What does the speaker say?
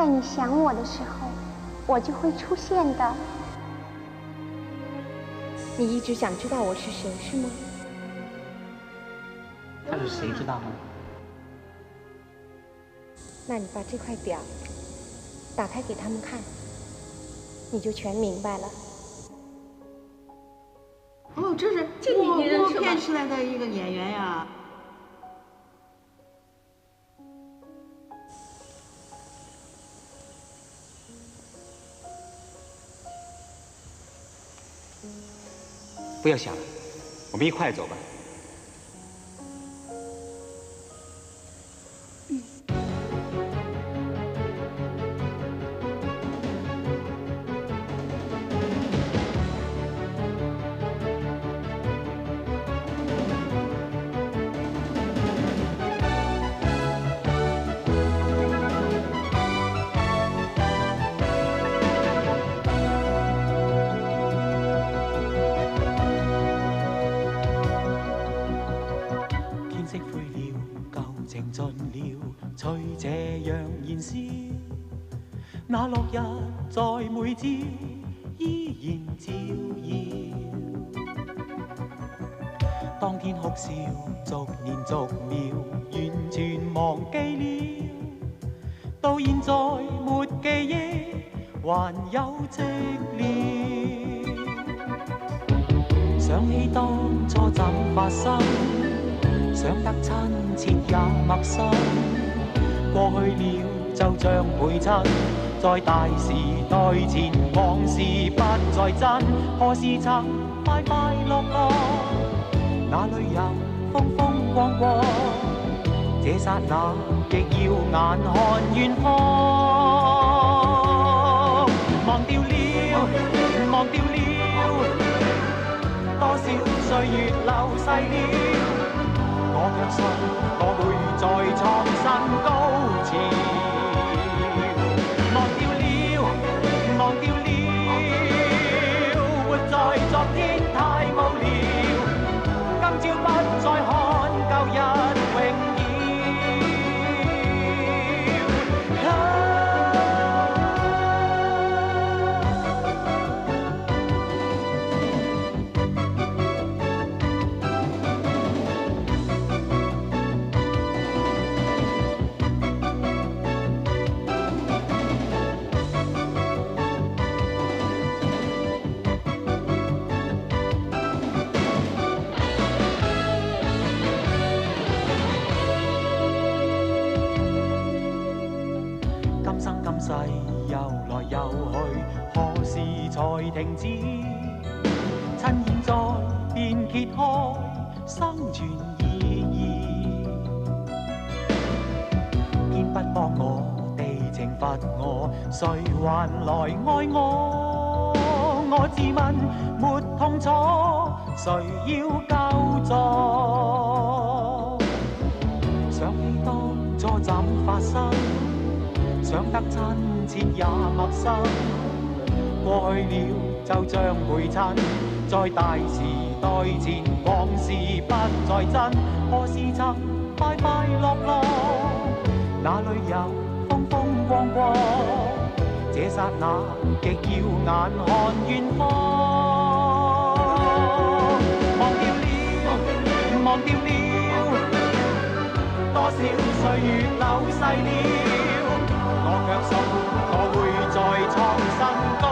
在你想我的时候，我就会出现的。你一直想知道我是谁，是吗？他是谁知道吗？那你把这块表打开给他们看，你就全明白了。哦，这是默片出来的一个演员呀。不要想了，我们一块走吧。那落日在每朝依然照耀，當天哭笑逐年逐秒，完全忘記了，到現在沒記憶，還有寂寥。想起當初怎發生，想得親切也陌生，過去了就像陪襯。在大時代前，往事不再真，何時曾快快樂樂？那裏有風風光光，這剎那極耀眼看遠方。忘掉了，忘掉了，多少歲月流逝了，我卻信我會再創新高潮。忘掉了，活在昨天太無聊，今朝不再看舊日榮耀。今世遊來遊去，何時才停止？趁現在便揭開生存意義。天不幫我，地懲罰我，誰還來愛我？我自問沒痛楚，誰要救助？想起當初怎發生，想得親切也陌生，過去了就像陪襯，在大時代前，往事不再真，何時曾快快樂樂？那裏有風風光光，這剎那極耀眼看遠方。忘掉了，忘掉了，多少歲月流逝了，我卻信我會再創新高。